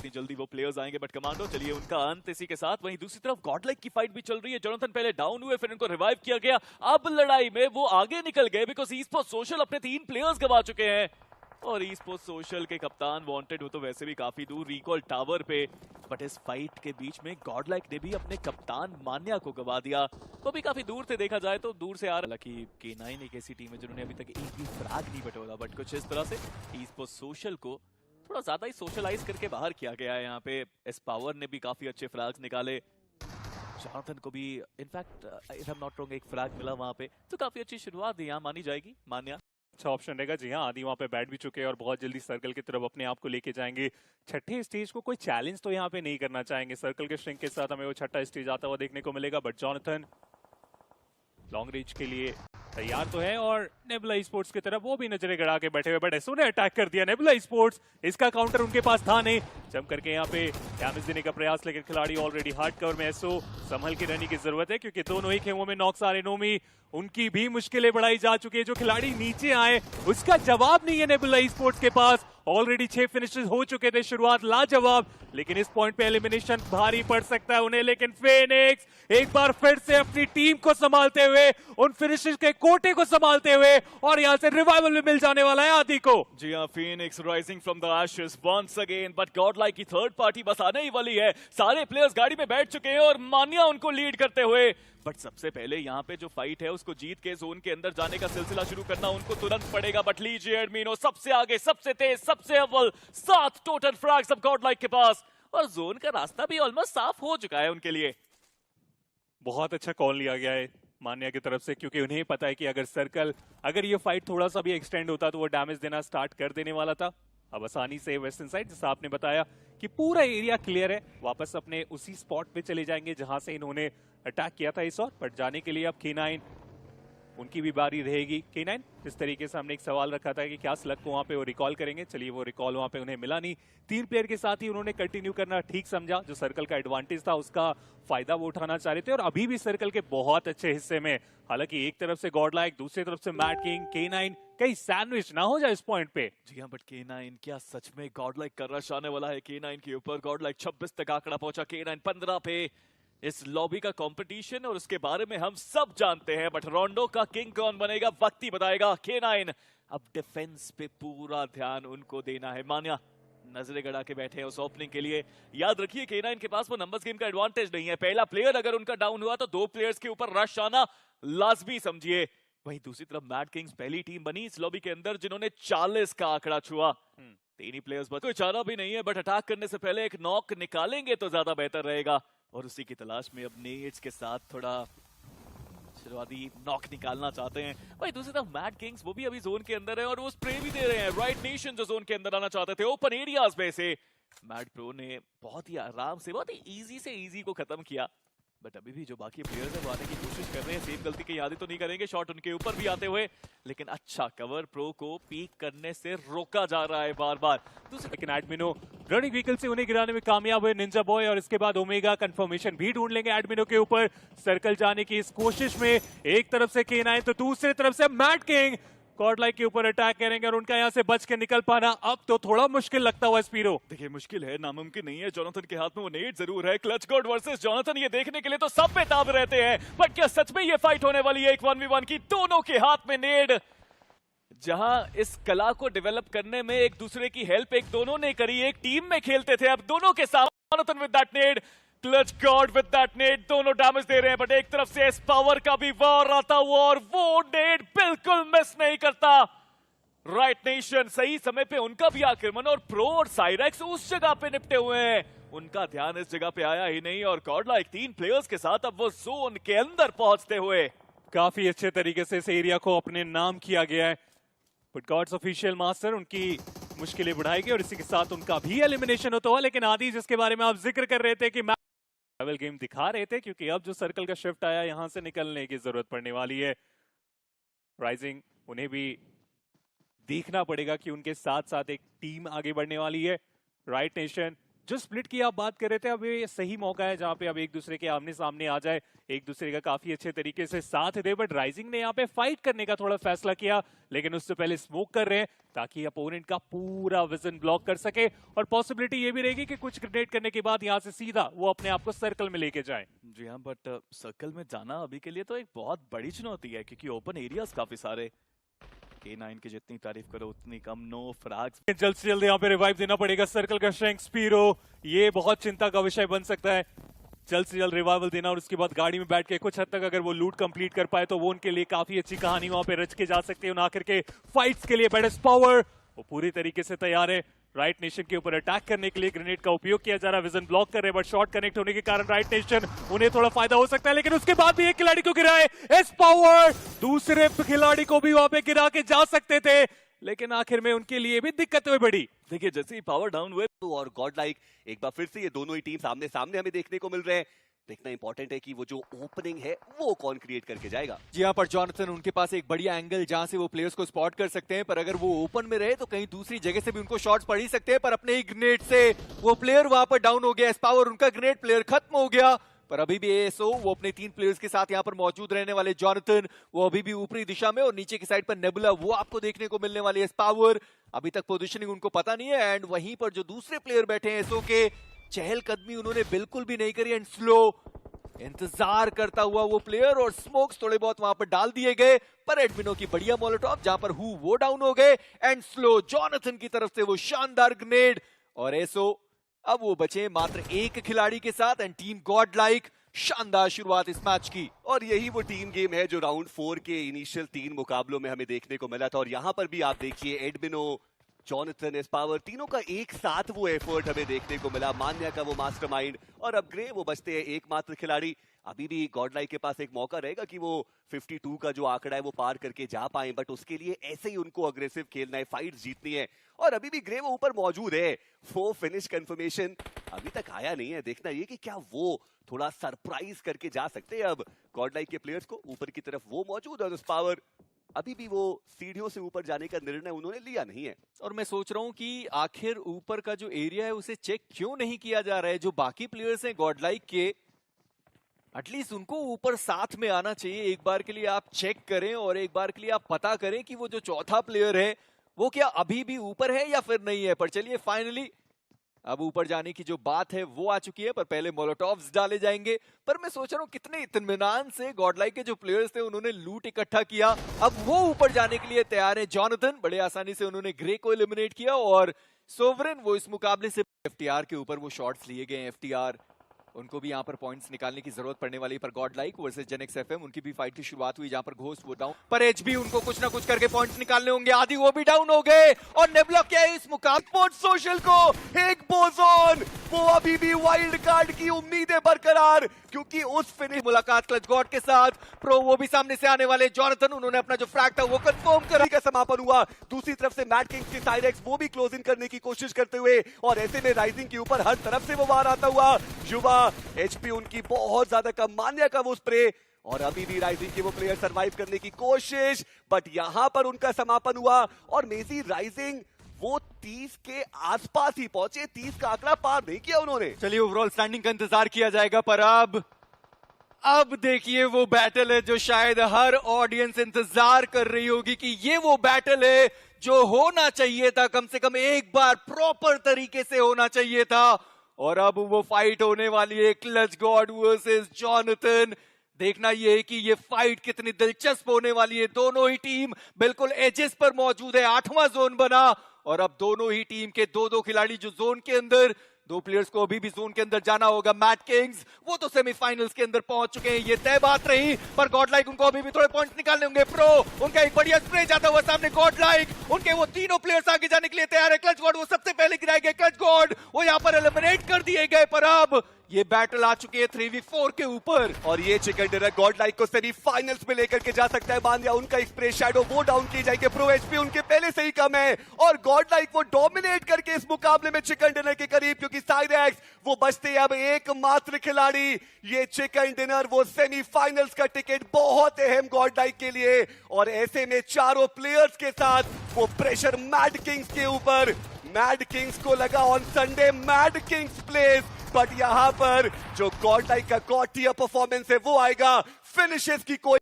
इतनी जल्दी वो प्लेयर्स आएंगे, बट कमांडो चलिए उनका अंत इसी के साथ। वहीं दूसरी तरफ गॉडलाइक की फाइट भी चल रही है। जोनाथन पहले डाउन हुए, फिर इनको रिवाइव किया गया। अब लड़ाई में वो आगे निकल गए बिकॉज ईस्पोर्ट सोशल अपने 3 प्लेयर्स गवा चुके हैं और ईस्पोर्ट सोशल के कप्तान वांटेड हो तो वैसे भी काफी दूर रिकॉल टावर पे। बट इस फाइट के बीच में गॉडलाइक ने भी अपने कप्तान मान्या को गवा दिया। वो भी काफी दूर से देखा जाए तो दूर से आ रहा। हालांकि K9 एक ऐसी टीम है जिन्होंने अभी तक एक भी फ्रैग नहीं बटोरा, बट कुछ इस तरह से ईस्पोर्ट सोशल को थोड़ा ज्यादा ही सोशलाइज करके बाहर किया गया है। यहाँ पे एस पावर ने भी काफी अच्छे फ्रैग्स निकाले। जोनाथन को भी in fact if I am not wrong एक फ्रैग मिला वहां पे, तो काफी अच्छी शुरुआत दी यहाँ मानी जाएगी मान्या। अच्छा ऑप्शन रहेगा। जी हाँ, आदि वहाँ पे बैठ भी चुके हैं और बहुत जल्दी सर्कल की तरफ अपने आप को लेके जाएंगे। छठे स्टेज को कोई चैलेंज तो यहाँ पे नहीं करना चाहेंगे। सर्कल के श्रिंक के साथ हमें वो छठा स्टेज आता हुआ देखने को मिलेगा। बट जोनाथन लॉन्ग रेंज के लिए तैयार तो है और नेबुला स्पोर्ट्स की तरफ वो भी नजरें गड़ा के बैठे हुए। बट एसओ ने अटैक कर दिया नेबुला स्पोर्ट्स। इसका काउंटर उनके पास था नहीं। जम करके यहाँ पे डैमेज देने का प्रयास, लेकिन खिलाड़ी ऑलरेडी हार्ड कवर में। एसओ संभल के रहने की जरूरत है क्योंकि दोनों ही खेमों में नॉक्स आ रहे। नोमी उनकी भी मुश्किलें बढ़ाई जा चुकी है। जो खिलाड़ी नीचे आए उसका जवाब नहीं है नेबुला स्पोर्ट्स के पास। ऑलरेडी 6 फिनिशेस हो चुके थे, शुरुआत लाजवाब, लेकिन इस पॉइंट पे एलिमिनेशन भारी पड़ सकता है उन्हें। लेकिन फेनिक्स एक बार फिर से अपनी टीम को संभालते हुए, उन फिनिशेस के कोटे को संभालते हुए, और यहां से रिवाइवल भी मिल जाने वाला है आदि को। जी हाँ, phoenix rising from the ashes once again. But Godlike की थर्ड पार्टी बस आने ही वाली है। सारे प्लेयर्स गाड़ी में बैठ चुके हैं और मान्या उनको लीड करते हुए। बट सबसे पहले यहाँ पे जो फाइट है उसको जीत के जोन के अंदर जाने का सिलसिला शुरू करना उनको तुरंत पड़ेगा। बट लीजिए एडमिनो सबसे आगे, सबसे तेज, सबसे अव्वल, 7 टोटल फ्रैग्स अब गॉडलाइक के पास और जोन का रास्ता भी ऑलमोस्ट साफ हो चुका है उनके लिए। बहुत अच्छा कॉल लिया गया है मान्या की तरफ से, क्योंकि उन्हें पता है कि अगर ये फाइट थोड़ा सा भी एक्सटेंड होता तो वो डैमेज देना स्टार्ट कर देने वाला था। अब आसानी से वेस्टर्न साइड, जैसा आपने बताया कि पूरा एरिया क्लियर है, वापस अपने उसी स्पॉट पे चले जाएंगे जहां से इन्होंने अटैक किया था इस ओर। बट जाने के लिए अब K9 उनकी भी बारी रहेगी। K9 जिस तरीके से हमने एक सवाल रखा था कि क्या स्लग को वहां पे वो रिकॉल करेंगे, चलिए वो रिकॉल वहां पे उन्हें मिला नहीं। 3 प्लेयर के साथ ही उन्होंने कंटिन्यू करना ठीक समझा। जो सर्कल का एडवांटेज था उसका फायदा वो उठाना चाह रहे थे और अभी भी सर्कल के बहुत अच्छे हिस्से में। हालांकि एक तरफ से गॉडलाइक, दूसरी तरफ से मैड किंग, K9 कहीं सैंडविच ना हो जाए इस पॉइंट पे। जी हाँ, बट K9 क्या सच में गॉडलाइक का रश आने वाला है K9 के ऊपर। गॉडलाइक 26 तक आंकड़ा पहुंचा, K9 15 पे। इस लॉबी का कंपटीशन और उसके बारे में हम सब जानते हैं, बट रोंडो का किंग कौन बनेगा वक्त ही बताएगा। K9 अब डिफेंस पे पूरा ध्यान उनको देना है। मान्या नजरें गड़ा के बैठे हैं उस ओपनिंग के लिए। याद रखिए K9 के पास वो नंबर्स गेम का एडवांटेज नहीं है। पहला प्लेयर अगर उनका डाउन हुआ तो 2 प्लेयर्स के ऊपर रश आना लाजमी समझिए। वहीं दूसरी तरफ मैड किंग्स पहली टीम बनी इस लॉबी के अंदर जिन्होंने 40 का आंकड़ा छुआ। 3 ही प्लेयर्स बचे, कोई चारा भी नहीं है, बट अटैक करने से पहले एक नॉक निकालेंगे तो ज्यादा बेहतर रहेगा। और उसी की तलाश में अब नेट्स के साथ थोड़ा शुरुआती नॉक निकालना चाहते हैं। भाई दूसरी तरफ मैड किंग्स वो भी अभी जोन के अंदर है और वो स्प्रे भी दे रहे हैं। राइट नेशन जो जोन के अंदर आना चाहते थे ओपन एरियाज में से, मैड प्रो ने बहुत ही आराम से, बहुत ही इजी से इजी को खत्म किया। बट अभी भी जो बाकी प्लेयर्स हैं वो आने की कोशिश कर रहे हैं। सेम गलती की यादें तो नहीं करेंगे, शॉट उनके ऊपर भी आते हुए, लेकिन अच्छा कवर प्रो को पीक करने से रोका जा रहा है बार बार। लेकिन एडमिनो रनिंग व्हीकल से उन्हें गिराने में कामयाब हुए निंजा बॉय, और इसके बाद ओमेगा कंफर्मेशन भी ढूंढ लेंगे एडमिनो के ऊपर। सर्कल जाने की इस कोशिश में एक तरफ से K9 तो दूसरी तरफ से मैड किंग गॉडलाइक के ऊपर अटैक करेंगे और उनका यहाँ से बच के निकल पाना अब तो थोड़ा मुश्किल लगता हुआ स्पीरो। देखिए मुश्किल है, नामुमकिन नहीं है। जोनाथन के हाथ में वो नेट जरूर है। क्लच गॉड वर्सेस जोनाथन ये देखने के लिए तो सब बेताब रहते हैं, बट क्या सच में ये फाइट होने वाली है एक 1v1 की? दोनों के हाथ में नेट। जहां इस कला को डेवलप करने में एक दूसरे की हेल्प एक दोनों ने करी, एक टीम में खेलते थे, अब दोनों के साथ Jonathan with that net, clutch God with that net, दोनों डैमेज दे रहे हैं। बट एक तरफ से एस पावर का भी वार आता हुआ और वो नेट बिल्कुल मिस नहीं करता। राइट नेशन सही समय पे उनका भी आक्रमण, और प्रो और साइरेक्स उस जगह पे निपटे हुए हैं, उनका ध्यान इस जगह पे आया ही नहीं। और गॉडलाइक 3 प्लेयर्स के साथ अब वो जोन के अंदर पहुंचते हुए काफी अच्छे तरीके से इस एरिया को अपने नाम किया गया है। बट गॉड्स ऑफिशियल मास्टर उनकी मुश्किलें बढ़ाएगी और इसी के साथ उनका भी एलिमिनेशन होता हुआ। लेकिन आदि जिसके बारे में आप जिक्र कर रहे थे कि लेवल गेम दिखा रहे थे, क्योंकि अब जो सर्कल का शिफ्ट आया यहां से निकलने की जरूरत पड़ने वाली है। राइजिंग उन्हें भी देखना पड़ेगा कि उनके साथ साथ एक टीम आगे बढ़ने वाली है। राइट नेशन जो स्प्लिट की आप बात कर रहे थे, अब ये सही मौका है जहां पे अब एक दूसरे के आमने सामने आ जाए, एक दूसरे का काफी अच्छे तरीके से साथ दे। बट राइजिंग ने यहाँ पे फाइट करने का थोड़ा फैसला किया, लेकिन उससे पहले स्मोक कर रहे हैं ताकि अपोनेंट का पूरा विजन ब्लॉक कर सके। और पॉसिबिलिटी ये भी रहेगी कि कुछ ग्रेनेड करने के बाद यहाँ से सीधा वो अपने आप को सर्कल में लेके जाए। जी हाँ, बट सर्कल में जाना अभी के लिए तो एक बहुत बड़ी चुनौती है, क्योंकि ओपन एरियाज काफी सारे। K9 की जितनी तारीफ करो उतनी कम। नो फ्रैग्स। जल्द से जल्द यहाँ पे रिवाइव देना पड़ेगा सर्कल का श्रैंक स्पीरो, ये बहुत चिंता का विषय बन सकता है। जल्द से जल्द रिवाइवल देना और उसके बाद गाड़ी में बैठ के कुछ हद तक अगर वो लूट कंप्लीट कर पाए तो वो उनके लिए काफी अच्छी कहानी वहां पे रच के जा सकते हैं। आखिर के फाइट्स के लिए बेडेस्ट पावर वो पूरी तरीके से तैयार है। राइट नेशन के ऊपर अटैक करने के लिए ग्रेनेड का उपयोग किया जा रहा है, विजन ब्लॉक कर रहे हैं, बट शॉट कनेक्ट होने के कारण राइट नेशन उन्हें थोड़ा फायदा हो सकता है। लेकिन उसके बाद भी एक खिलाड़ी को गिरा है एस पावर, दूसरे खिलाड़ी को भी वहां पे गिरा के जा सकते थे, लेकिन आखिर में उनके लिए भी दिक्कतें बढ़ी। देखिए जैसे ही पावर डाउन हुए और गॉड लाइक एक बार फिर से ये दोनों ही टीम सामने सामने हमें देखने को मिल रहे हैं। देखना इंपॉर्टेंट है कि वो जो ओपनिंग है वो कौन क्रिएट करके जाएगा। जी हाँ, पर जॉनथन उनके पास एक बढ़िया एंगल जहां से वो प्लेयर्स को स्पॉट कर सकते हैं, पर अगर वो ओपन में रहे तो कहीं दूसरी जगह से भी उनको शॉट्स पड़ ही सकते हैं। पर अपने ही ग्रेनेड से वो प्लेयर वहां पर डाउन हो गया, एस पावर उनका ग्रेनेड प्लेयर खत्म हो गया। पर अभी भी एएसओ वो अपने 3 प्लेयर्स के साथ यहाँ पर मौजूद रहने वाले जॉनथन वो अभी भी ऊपरी दिशा में, और नीचे की साइड पर नेबुला वो आपको देखने को मिलने वाली एस पावर। अभी तक पोजीशनिंग उनको पता नहीं है, एंड वहीं पर जो दूसरे प्लेयर बैठे हैं एसओ के, चहलकदमी उन्होंने बिल्कुल भी नहीं करी, एंड स्लो इंतजार करता हुआ वो प्लेयर, और स्मोक्स थोड़े बहुत वहां पर डाल दिए गए। पर एडमिनो की बढ़िया मोलोटॉप जहां पर वो डाउन हो गए, एंड स्लो जॉनथन की तरफ से वो शानदार ग्रेनेड, और एसओ अब वो बचे मात्र एक खिलाड़ी के साथ, एंड टीम गॉड लाइक शानदार शुरुआत इस मैच की। और यही वो टीम गेम है जो राउंड 4 के इनिशियल 3 मुकाबलों में हमें देखने को मिला था। और यहाँ पर भी आप देखिए एडमिनो, जॉनथन, एस पावर, तीनों का एक साथ वो एफर्ट हमें देखने को मिला। मान्या का वो मास्टरमाइंड और अब ग्रे वो बचते हैं एकमात्र खिलाड़ी। अभी भी गॉडलाइक के पास एक मौका रहेगा कि वो 52 का जो आंकड़ा है वो पार करके जा पाए, बट उसके लिए ऐसे ही उनको अग्रेसिव खेलना है, फाइट जीतनी है। और अभी भी ग्रे वो ऊपर मौजूद है। 4 फिनिश कंफर्मेशन अभी तक आया नहीं है। देखना ये कि क्या वो थोड़ा सरप्राइज करके जा सकते हैं अब गॉडलाइक के प्लेयर्स को। ऊपर की तरफ वो मौजूद है, और पावर अभी भी वो सीढ़ियों से ऊपर जाने का निर्णय उन्होंने लिया नहीं है। और मैं सोच रहा हूँ कि आखिर ऊपर का जो एरिया है उसे चेक क्यों नहीं किया जा रहा है। जो बाकी प्लेयर्स हैं गॉडलाइक के, एटलीस्ट उनको ऊपर साथ में आना चाहिए। एक बार के लिए आप चेक करें और एक बार के लिए आप पता करें कि वो जो चौथा प्लेयर है वो क्या अभी भी ऊपर है या फिर नहीं है। पर चलिए फाइनली अब ऊपर जाने की जो बात है वो आ चुकी है, पर पहले मोलोटॉव्स डाले जाएंगे। पर मैं सोच रहा हूँ कितने इत्मीनान से गॉडलाइक के जो प्लेयर्स थे उन्होंने लूट इकट्ठा किया। अब वो ऊपर जाने के लिए तैयार है। जॉनथन बड़े आसानी से उन्होंने ग्रे को एलिमिनेट किया, और सोवरेन वो इस मुकाबले से एफटीआर के ऊपर वो शॉट्स लिए गए। एफटीआर उनको भी यहाँ पर पॉइंट्स निकालने की जरूरत पड़ने वाली है। पर गॉडलाइक वर्सेस जेनेक्स एफएम उनकी भी फाइट की शुरुआत हुई जहां पर घोस्ट वो डाउन, पर एचबी उनको कुछ ना कुछ करके पॉइंट्स निकालने होंगे। आदि वो भी डाउन हो गए, और नेबुला क्या है इस मुकाबले स्पोर्ट्स सोशल को एक बोजोन, वो अभी भी वाइल्ड कार्ड की उम्मीदें बरकरार, क्योंकि उस फिनिश मुलाकात क्लच गॉड के साथ प्रो वो भी सामने से आने वाले। जॉनथन उन्होंने अपना जो फ्रैग था वो कंफर्म करा का समापन हुआ। दूसरी तरफ से मैट किंग्स की साइरेक्स वो भी क्लोज इन करने की कोशिश करते हुए, और ऐसे में राइजिंग के ऊपर हर तरफ से वो वार आता हुआ। युवा एचपी उनकी बहुत ज्यादा कम, मान्या का वो स्प्रे, और अभी भी राइजिंग के वो प्लेयर सरवाइव करने की कोशिश, बट यहां पर उनका समापन हुआ। और मेजी राइजिंग वो 30 के आसपास ही पहुंचे, 30 का आंकड़ा पार नहीं किया उन्होंने। चलिए ओवरऑल स्टैंडिंग का इंतजार किया जाएगा, पर अब देखिए वो बैटल है जो शायद हर ऑडियंस इंतजार कर रही होगी कि ये वो बैटल है जो होना चाहिए था, कम से कम एक बार प्रॉपर तरीके से होना चाहिए था। और अब वो फाइट होने वाली है क्लच गॉड वर्सेस जॉनथन। देखना ये है कि ये फाइट कितनी दिलचस्प होने वाली है। दोनों ही टीम बिल्कुल एजेस पर मौजूद है, 8वां जोन बना, और अब दोनों ही टीम के 2-2 खिलाड़ी जो जोन के अंदर, 2 प्लेयर्स को अभी भी जोन के अंदर जाना होगा। मैट किंग्स वो तो सेमीफाइनल्स के अंदर पहुंच चुके हैं, ये तय बात रही, पर गॉडलाइक उनको अभी भी थोड़े पॉइंट्स निकालने होंगे। प्रो उनका एक बढ़िया स्प्रे जाता हुआ सामने, गॉडलाइक उनके वो तीनों प्लेयर्स आगे जाने के लिए तैयार है। क्लच गॉड वो सबसे पहले गिराए गए, क्लच गॉड वो यहाँ पर एलिमिनेट कर दिए गए। पर अब ये बैटल आ चुकी है 3v4 के ऊपर, और ये चिकन डिनर गॉडलाइक को सेमीफाइनल्स में लेकर के जा सकता है। मान्या उनका एक स्प्रे शैडो वो डाउन किए जाएंगे। प्रो एचपी उनके पहले से ही कम है, और गॉडलाइक वो डोमिनेट करके इस मुकाबले में चिकन डिनर के करीब, क्योंकि साइरेक्स वो बचते अब एकमात्र खिलाड़ी। ये चिकन डिनर वो सेमीफाइनल्स का टिकट बहुत अहम गॉडलाइक के लिए, और ऐसे में चारों प्लेयर्स के साथ वो प्रेशर मैड किंग्स के ऊपर। मैड किंग्स को लगा on Sunday mad Kings place, but यहां पर जो गॉड लाइक का गॉड टियर परफॉर्मेंस है वो आएगा। फिनिशेस की कोई